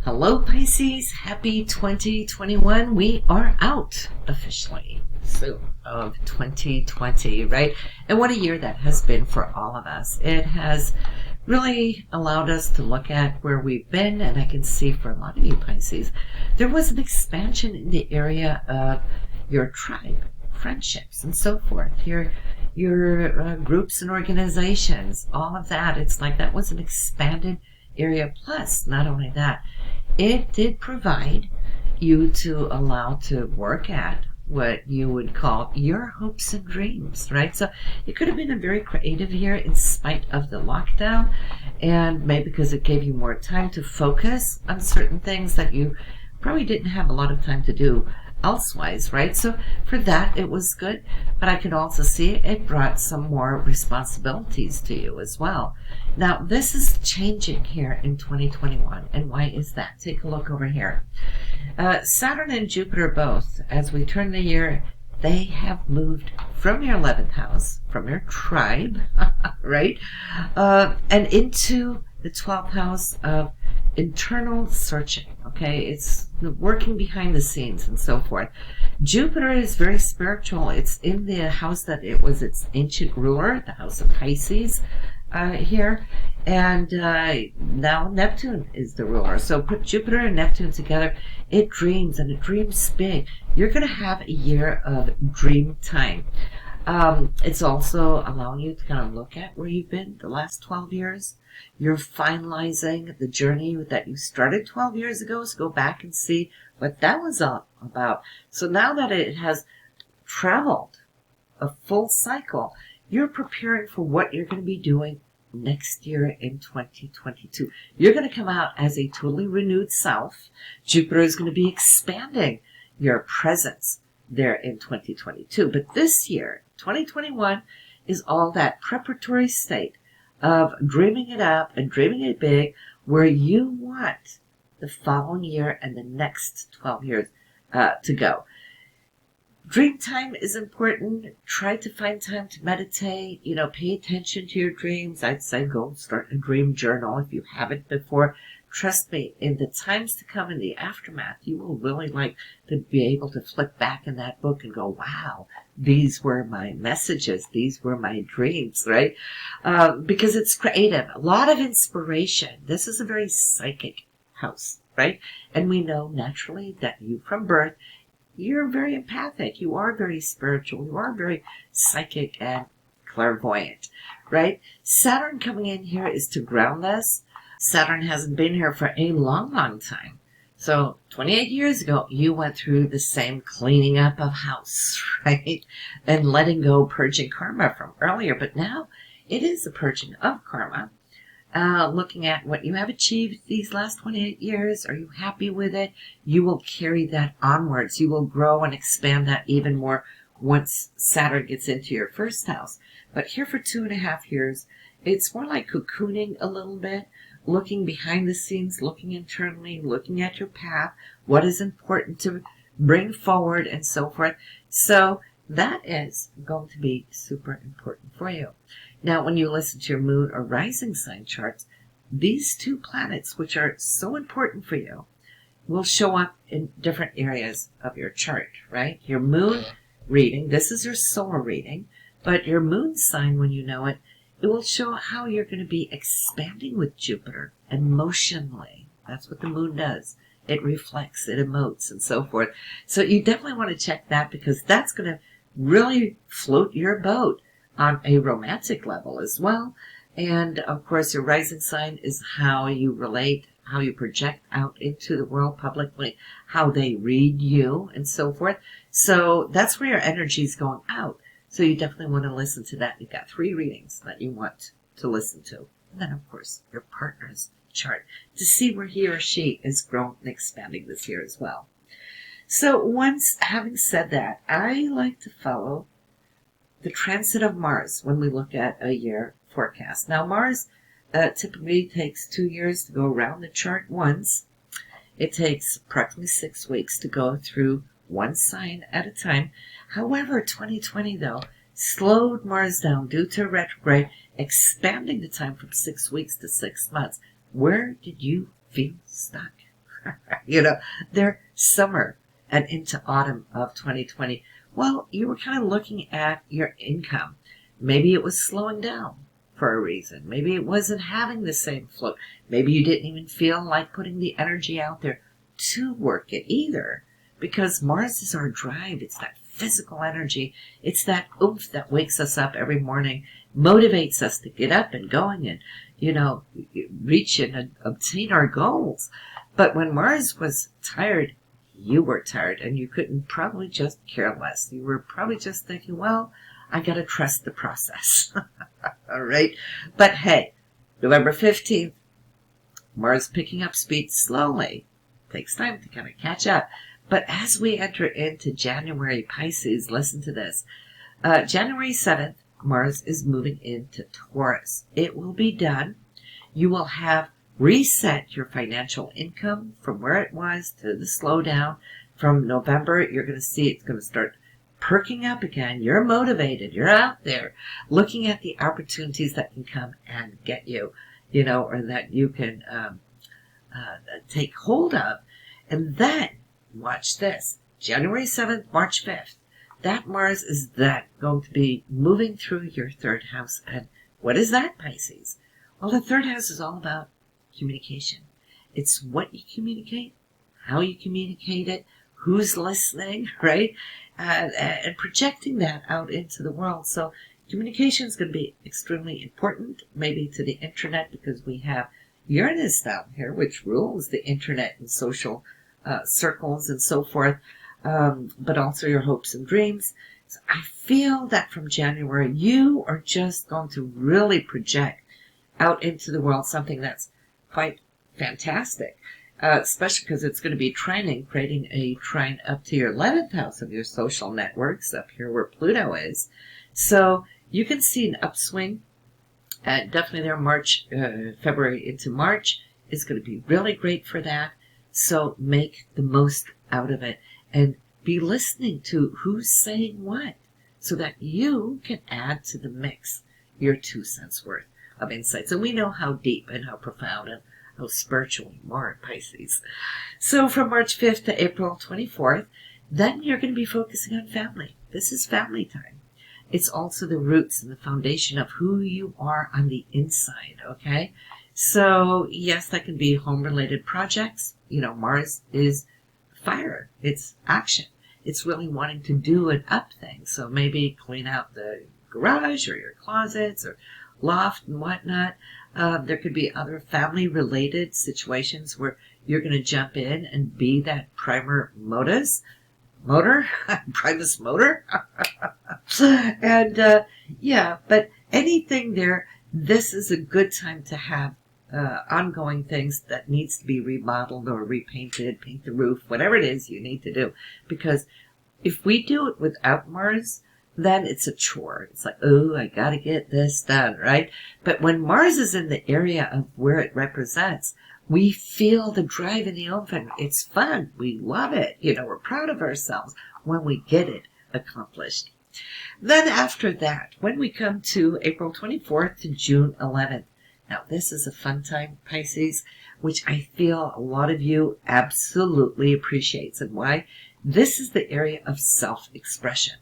Hello Pisces, happy 2021. We are out officially of 2020, right? And what a year that has been for all of us. It has really allowed us to look at where we've been, and I can see for a lot of you Pisces, there was an expansion in the area of your tribe, friendships, and so forth. Your groups and organizations, all of that. It's like that was an expanded area. Plus, not only that, it did provide you to allow to work at what you would call your hopes and dreams, right? So it could have been a very creative year in spite of the lockdown, and maybe because it gave you more time to focus on certain things that you probably didn't have a lot of time to do elsewise, right? So for that, it was good, but I could also see it brought some more responsibilities to you as well. Now, this is changing here in 2021, and why is that? Take a look over here. Saturn and Jupiter both, as we turn the year, they have moved from your 11th house, from your tribe, right? And into the 12th house of internal searching, okay? It's working behind the scenes and so forth. Jupiter is very spiritual. It's in the house that it was its ancient ruler, the house of Pisces here. And now Neptune is the ruler. So put Jupiter and Neptune together, it dreams, and it dreams big. You're going to have a year of dream time. It's also allowing you to kind of look at where you've been the last 12 years. You're finalizing the journey that you started 12 years ago, so go back and see what that was all about. So now that it has traveled a full cycle, you're preparing for what you're going to be doing next year in 2022. You're going to come out as a totally renewed self. Jupiter is going to be expanding your presence there in 2022. But this year, 2021, is all that preparatory state of dreaming it up and dreaming it big, where you want the following year and the next 12 years to go. Dream time is important. Try to find time to meditate, pay attention to your dreams. I'd say go start a dream journal if you haven't before. Trust me, in the times to come, in the aftermath, you will really like to be able to flip back in that book and go, wow, these were my messages. These were my dreams, right? Because it's creative. A lot of inspiration. This is a very psychic house, right? And we know naturally that you from birth, you're very empathic. You are very spiritual. You are very psychic and clairvoyant, right? Saturn coming in here is to ground us. Saturn hasn't been here for a long, long time. So 28 years ago, you went through the same cleaning up of house, right? And letting go, purging karma from earlier. But now it is a purging of karma. Looking at what you have achieved these last 28 years. Are you happy with it? You will carry that onwards. You will grow and expand that even more once Saturn gets into your first house. But here for 2.5 years, it's more like cocooning a little bit, looking behind the scenes, looking internally, looking at your path, what is important to bring forward, and so forth. So that is going to be super important for you. Now, when you listen to your moon or rising sign charts, these two planets, which are so important for you, will show up in different areas of your chart, right? Your moon reading, this is your solar reading, but your moon sign, when you know it, it will show how you're going to be expanding with Jupiter emotionally. That's what the moon does. It reflects, it emotes, and so forth. So you definitely want to check that, because that's going to really float your boat on a romantic level as well. And of course, your rising sign is how you relate, how you project out into the world publicly, how they read you, and so forth. So that's where your energy is going out. So you definitely want to listen to that. You've got 3 readings that you want to listen to. And then, of course, your partner's chart to see where he or she is growing and expanding this year as well. So once having said that, I like to follow the transit of Mars when we look at a year forecast. Now, Mars typically takes 2 years to go around the chart once. It takes approximately 6 weeks to go through one sign at a time. However, 2020, though, slowed Mars down due to retrograde, expanding the time from 6 weeks to 6 months. Where did you feel stuck? You know, they're summer and into autumn of 2020. Well, you were kind of looking at your income. Maybe it was slowing down for a reason. Maybe it wasn't having the same flow. Maybe you didn't even feel like putting the energy out there to work it either. Because Mars is our drive. It's that physical energy. It's that oomph that wakes us up every morning, motivates us to get up and going and, you know, reach and obtain our goals. But when Mars was tired, you were tired, and you couldn't probably just care less. You were probably just thinking, well, I got to trust the process. All right. But hey, November 15th, Mars picking up speed slowly. Takes time to kind of catch up. But as we enter into January, Pisces, listen to this. January 7th, Mars is moving into Taurus. It will be done. You will have reset your financial income from where it was to the slowdown. From November, you're going to see it's going to start perking up again. You're motivated. You're out there looking at the opportunities that can come and get you, you know, or that you can take hold of. And then, watch this, January 7th, March 5th, that Mars is then going to be moving through your third house. And what is that, Pisces? Well, the third house is all about communication. It's what you communicate, how you communicate it, who's listening, right? And projecting that out into the world. So communication is going to be extremely important, maybe to the internet, because we have Uranus down here, which rules the internet and social circles and so forth, but also your hopes and dreams. So I feel that from January, you are just going to really project out into the world something that's quite fantastic, especially because it's going to be creating a trine up to your 11th house of your social networks, up here where Pluto is. So you can see an upswing, definitely there February into March is going to be really great for that. So make the most out of it and be listening to who's saying what so that you can add to the mix your 2 cents worth of insights. And we know how deep and how profound and how spiritual you are, Pisces. So from March 5th to April 24th, then you're going to be focusing on family. This is family time. It's also the roots and the foundation of who you are on the inside, okay? So, yes, that can be home-related projects. You know, Mars is fire. It's action. It's really wanting to do and up things. So maybe clean out the garage or your closets or loft and whatnot. There could be other family-related situations where you're going to jump in and be that primus motor. And, yeah, but anything there, this is a good time to have ongoing things that needs to be remodeled or repainted, paint the roof, whatever it is you need to do. Because if we do it without Mars, then it's a chore. It's like, oh, I got to get this done, right? But when Mars is in the area of where it represents, we feel the drive and the oomph, and it's fun. We love it. You know, we're proud of ourselves when we get it accomplished. Then after that, when we come to April 24th to June 11th, now this is a fun time, Pisces, which I feel a lot of you absolutely appreciates. And why? This is the area of self-expression,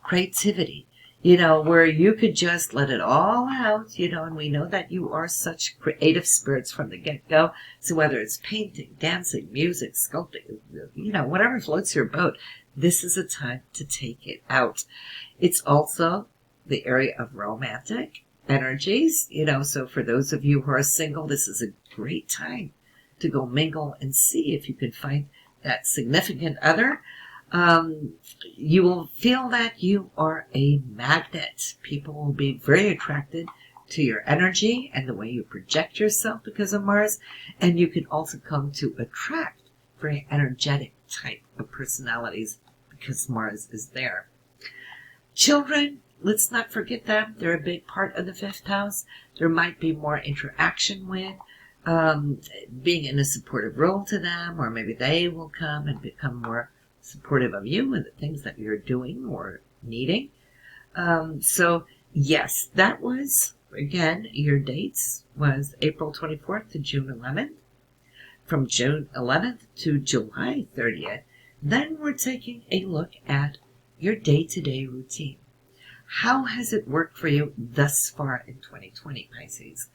creativity, you know, where you could just let it all out, you know, and we know that you are such creative spirits from the get-go. So whether it's painting, dancing, music, sculpting, you know, whatever floats your boat, this is a time to take it out. It's also the area of romantic energies, you know, so for those of you who are single, this is a great time to go mingle and see if you can find that significant other. You will feel that you are a magnet. People will be very attracted to your energy and the way you project yourself because of Mars. And you can also come to attract very energetic type of personalities because Mars is there. Children, let's not forget them. They're a big part of the 5th house. There might be more interaction with, being in a supportive role to them, or maybe they will come and become more supportive of you and the things that you're doing or needing. So, yes, that was, again, your dates was April 24th to June 11th. from June 11th to July 30th, then we're taking a look at your day-to-day routine. How has it worked for you thus far in 2020, Pisces?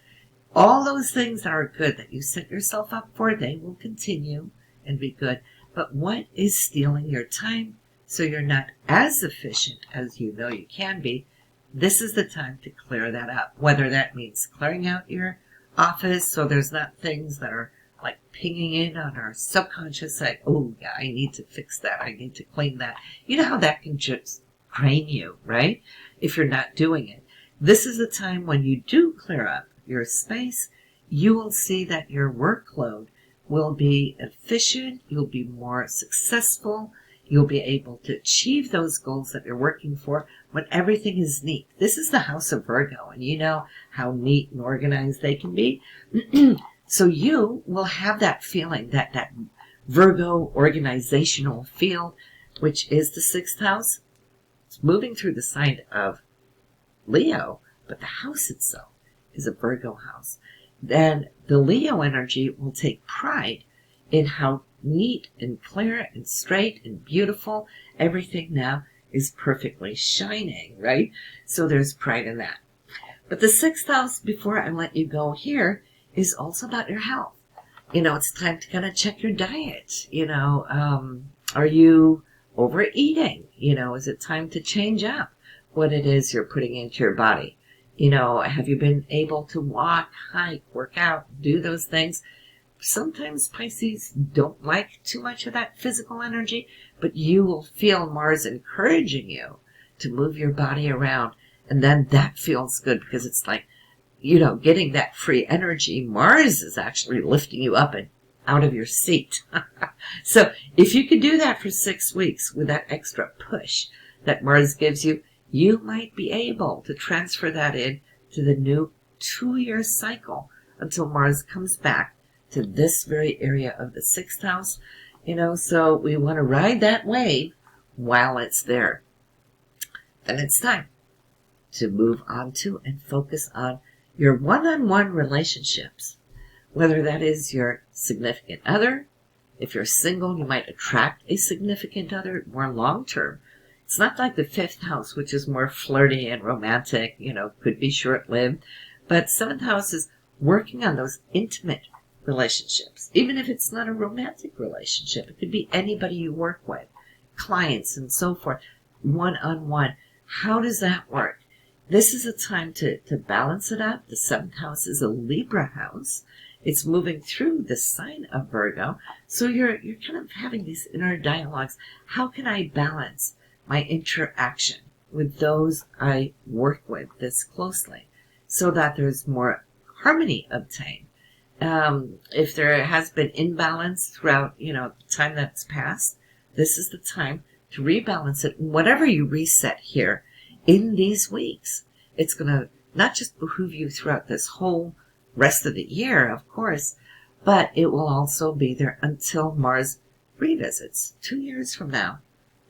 All those things that are good that you set yourself up for, they will continue and be good. But what is stealing your time so you're not as efficient as you know you can be? This is the time to clear that up. Whether that means clearing out your office so there's not things that are like pinging in on our subconscious, like, oh yeah, I need to fix that. I need to clean that. You know how that can just drain you, right? If you're not doing it. This is the time when you do clear up your space, you will see that your workload will be efficient, you'll be more successful, you'll be able to achieve those goals that you're working for when everything is neat. This is the house of Virgo, and you know how neat and organized they can be. So you will have that feeling, that Virgo organizational feel, which is the 6th house. It's moving through the sign of Leo, but the house itself is a Virgo house. Then the Leo energy will take pride in how neat and clear and straight and beautiful everything now is, perfectly shining, right? So there's pride in that. But the 6th house, before I let you go here, is also about your health. You know, it's time to kind of check your diet. You know, are you overeating? You know, is it time to change up what it is you're putting into your body? You know, have you been able to walk, hike, work out, do those things? Sometimes Pisces don't like too much of that physical energy, but you will feel Mars encouraging you to move your body around. And then that feels good because it's like, you know, getting that free energy. Mars is actually lifting you up and out of your seat. So if you could do that for 6 weeks with that extra push that Mars gives you, you might be able to transfer that in to the new 2-year cycle until Mars comes back to this very area of the 6th house. You know, so we want to ride that wave while it's there. Then it's time to move on to and focus on your one-on-one relationships. Whether that is your significant other. If you're single, you might attract a significant other more long-term. It's not like the 5th house, which is more flirty and romantic, you know, could be short-lived. But 7th house is working on those intimate relationships. Even if it's not a romantic relationship, it could be anybody you work with, clients and so forth, one-on-one. How does that work? This is a time to balance it up. The 7th house is a Libra house. It's moving through the sign of Virgo. So you're kind of having these inner dialogues. How can I balance my interaction with those I work with this closely so that there's more harmony obtained? If there has been imbalance throughout, you know, the time that's passed, this is the time to rebalance it. And whatever you reset here in these weeks, it's going to not just behoove you throughout this whole rest of the year, of course, but it will also be there until Mars revisits 2 years from now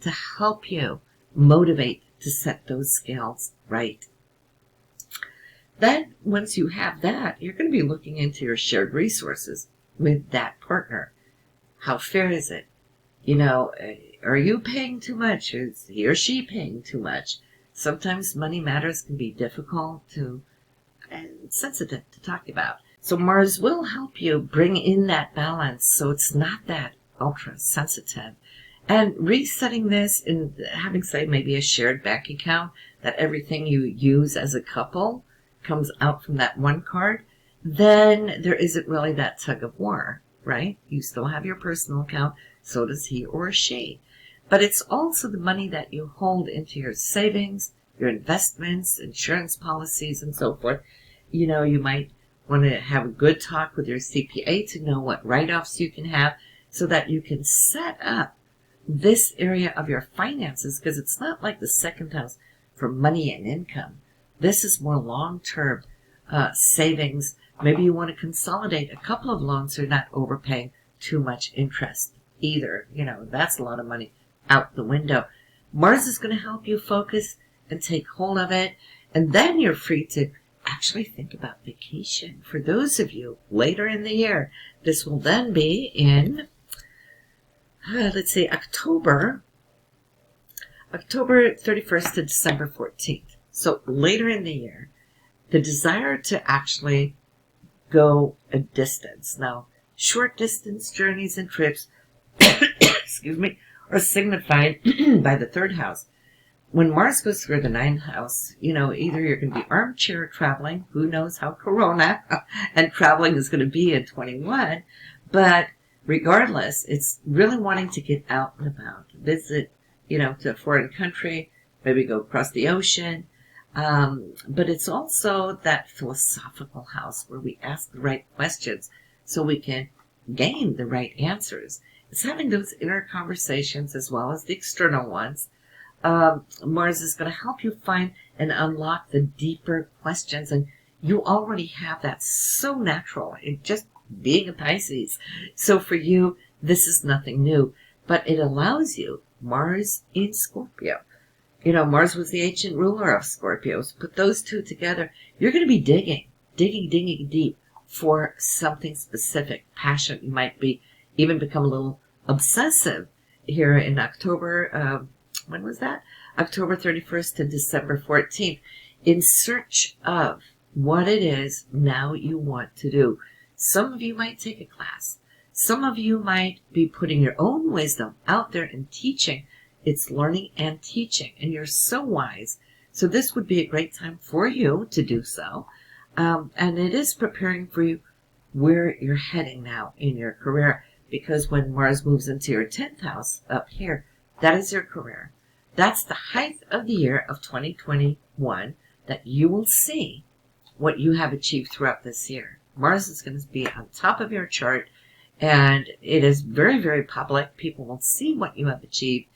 to help you motivate to set those scales right. Then, once you have that, you're going to be looking into your shared resources with that partner. How fair is it? You know, are you paying too much? Is he or she paying too much? Sometimes money matters can be difficult to and sensitive to talk about. So Mars will help you bring in that balance so it's not that ultra sensitive. And resetting this and having, say, maybe a shared bank account that everything you use as a couple comes out from that one card, then there isn't really that tug of war, right? You still have your personal account, so does he or she. But it's also the money that you hold into your savings, your investments, insurance policies, and so forth. You know, you might want to have a good talk with your CPA to know what write-offs you can have so that you can set up this area of your finances, because it's not like the 2nd house for money and income. This is more long-term savings. Maybe you want to consolidate a couple of loans so you're not overpaying too much interest either. You know, that's a lot of money out the window. Mars is going to help you focus and take hold of it, and then you're free to actually think about vacation. For those of you later in the year, this will then be in, let's see, October 31st to December 14th. So later in the year, the desire to actually go a distance. Now, short distance journeys and trips, excuse me, are signified by the third house. When Mars goes through the ninth house, either you're going to be armchair traveling, who knows how Corona and traveling is going to be in 21, but regardless, it's really wanting to get out and about, visit, to a foreign country, maybe go across the ocean. But it's also that philosophical house where we ask the right questions so we can gain the right answers. It's having those inner conversations as well as the external ones. Mars is going to help you find and unlock the deeper questions, and you already have that so natural in just being a Pisces. So for you, this is nothing new, but it allows you, Mars in Scorpio. Mars was the ancient ruler of Scorpios. Put those two together, you're going to be digging deep for something specific, passion. You might be even become a little obsessive here in October. When was that? October 31st to December 14th, in search of what it is now you want to do. Some of you might take a class. Some of you might be putting your own wisdom out there and teaching. It's learning and teaching, and you're so wise. So this would be a great time for you to do so. And it is preparing for you where you're heading now in your career, because when Mars moves into your 10th house up here, that is your career. That's the height of the year of 2021 that you will see what you have achieved throughout this year. Mars is going to be on top of your chart, and it is very, very public. People will see what you have achieved.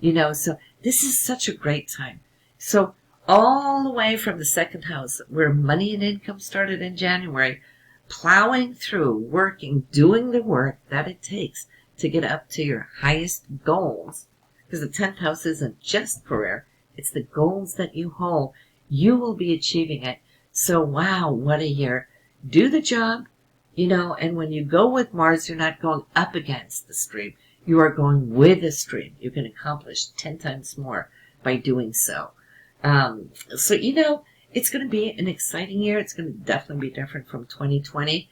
So this is such a great time. So all the way from the second house, where money and income started in January, plowing through, working, doing the work that it takes to get up to your highest goals. Because the 10th house isn't just career, it's the goals that you hold. You will be achieving it. So wow, what a year. Do the job, and when you go with Mars, you're not going up against the stream. You are going with the stream. You can accomplish 10 times more by doing so. It's going to be an exciting year. It's going to definitely be different from 2020.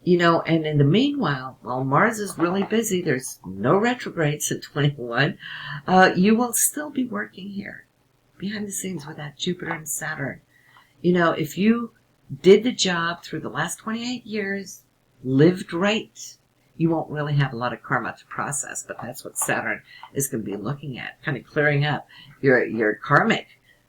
And in the meanwhile, while Mars is really busy, there's no retrogrades in 21, you will still be working here behind the scenes with that Jupiter and Saturn. If you did the job through the last 28 years, lived right, you won't really have a lot of karma to process, but that's what Saturn is going to be looking at, kind of clearing up your karmic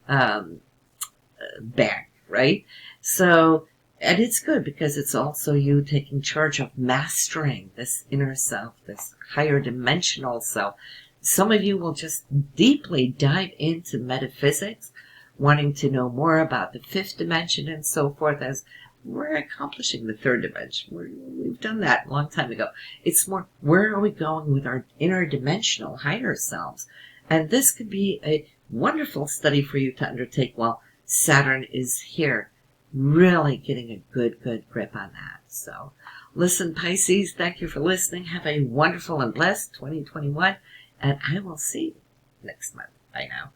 bag, right? So, and it's good because it's also you taking charge of mastering this inner self, this higher dimensional self. Some of you will just deeply dive into metaphysics, wanting to know more about the fifth dimension and so forth, as we're accomplishing the third dimension. We've done that a long time ago. It's more, where are we going with our interdimensional higher selves? And this could be a wonderful study for you to undertake while Saturn is here, really getting a good grip on that. So listen, Pisces, thank you for listening. Have a wonderful and blessed 2021, and I will see you next month. Bye now.